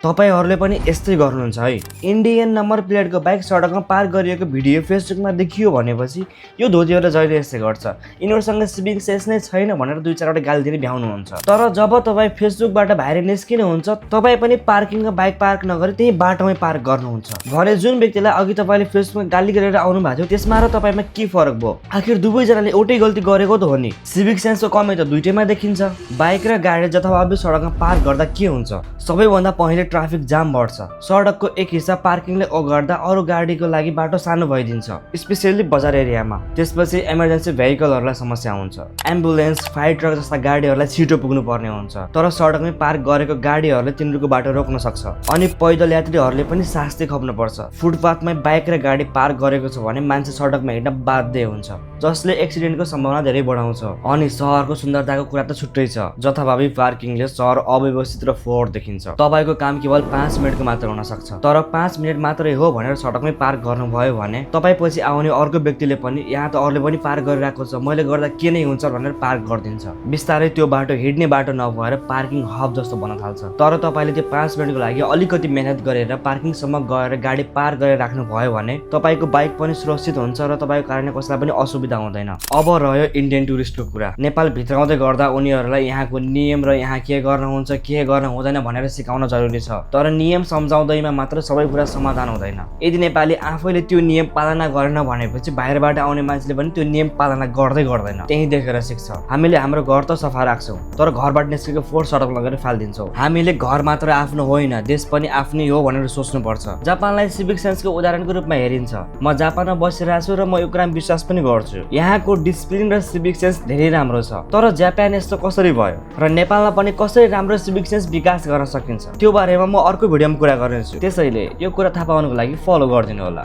तपाईहरुले पनि यस्तै गर्नुहुन्छ है। इन्डियन नम्बर प्लेटको बाइक सडकमा पार्क गरिएको भिडियो फेसबुकमा देखियो भनेपछि यो धोतीहरुले जहिले यस्तै गर्छ। यिनीहरुसँग सिभिक सेन्स नै छैन भनेर दुई चारवटा गाली दिने भ्याउनुहुन्छ। तर जब तपाई फेसबुकबाट बाहिर निस्किनुहुन्छ, तपाई पनि पार्किङमा बाइक पार्क नगरी त्यही बाटोमै पार्क गर्नुहुन्छ। भने जुन व्यक्तिलाई अघि तपाईले फेसबुकमा गाली गरेर आउनु भएको थियो त्यसमा र तपाईमा के फरक भयो? आखिर दुवैजनाले एउटै गल्ती गरेको त हो नि। सिभिक सेन्सको कमी त दुईटैमा देखिन्छ। बाइक र गाडी जथाभावी सडकमा पार्क गर्दा के हुन्छ? सबैभन्दा पहिले ट्राफिक जाम बढ्छ। सडकको एक हिस्सा पार्किङले ओगट्दा अरू गाडीको लागि बाटो सानो भइदिन्छ, स्पेशली बजार एरियामा। त्यसपछि इमर्जेन्सी भेहिकलहरुलाई समस्या हुन्छ। एम्बुलेन्स, फायर ट्रक जस्ता गाडीहरुलाई छिटो पुग्नु पर्ने हुन्छ। तर सडकमै पार्क गरेको गाडीहरुले तिनीहरुको बाटो रोक्न सक्छ अनि पैदल यात्रीहरुले पनि शास्ति खप्नु पर्छ। फुटपाथमै बाइक र गाडी पार्क गरेको छ भने मान्छे सडकमा हिँड्न बाध्य हुन्छ, जसले एक्सिडेन्टको सम्भावना धेरै बढाउँछ। अनि शहरको सुन्दरताको कुरा त छुट्टै छ। जथाभावी पार्किङले शहर अव्यवस्थित र फोहोर देखिन्छ। तपाईको काम केवल 5 मिनेटको मात्र हुन सक्छ, तर 5 मिनेट मात्रै हो भनेर सडकमै पार्क गर्नुभयो भने तपाई पछि आउने अर्को व्यक्तिले पनि यहाँ त अरूले पनि पार्क गरिरहेको छ, मैले गर्दा के नै हुन्छ भनेर पार्क गरिदिन्छ। बिस्तारै त्यो बाटो हिँड्ने बाटो नभएर पार्किङ हब जस्तो बन्न थाल्छ। तर तपाईले त्यो 5 मिनेटको लागि अलिकति मेहनत गरेर पार्किङसम्म गएर गाडी पार्क गरेर राख्नु भयो भने तपाईको बाइक पनि सुरक्षित हुन्छ र तपाईको कारणले कसैलाई पनि असुविधा हुँदैन। अब रह्यो इन्डियन टुरिस्टको कुरा। नेपाल भित्राउँदै गर्दा उनीहरुलाई यहाँको नियम र यहाँ के गर्न हुन्छ के गर्न हुँदैन भनेर सिकाउन जरुरी छ। तर नियम सम्झाउँदैमा मात्र सबै कुरा समाधान हुँदैन। यदि नेपाली आफैले त्यो नियम पालना गरेन भनेपछि बाहिरबाट आउने मान्छेले पनि त्यो नियम पालना गर्दैन, त्यही देखेर सिक्छ। हामीले हाम्रो घर त सफा राख्छौं, तर घरबाट निस्केको फोहोर सडक लगेर फाल्दिन्छौं। हामीले घर मात्र आफ्नो होइन, देश पनि आफ्नै हो भनेर सोच्नु पर्छ। जापानलाई सिभिक सेन्सको उदाहरणको रूपमा हेरिन्छ। म जापानमा बसिरहेको छु र म यो कुरामा विश्वास पनि गर्छु। यहाँको डिसिप्लिन र सिभिक सेन्स धेरै राम्रो छ। तर जापान यस्तो कसरी भयो र नेपालमा पनि कसरी राम्रो सिभिक सेन्स विकास गर्न सकिन्छ त्यो बारेमा म अर्को भिडियोमा कुरा गर्नेछु। त्यसैले यो कुरा थाहा पाउनको लागि फलो गरिदिनु होला।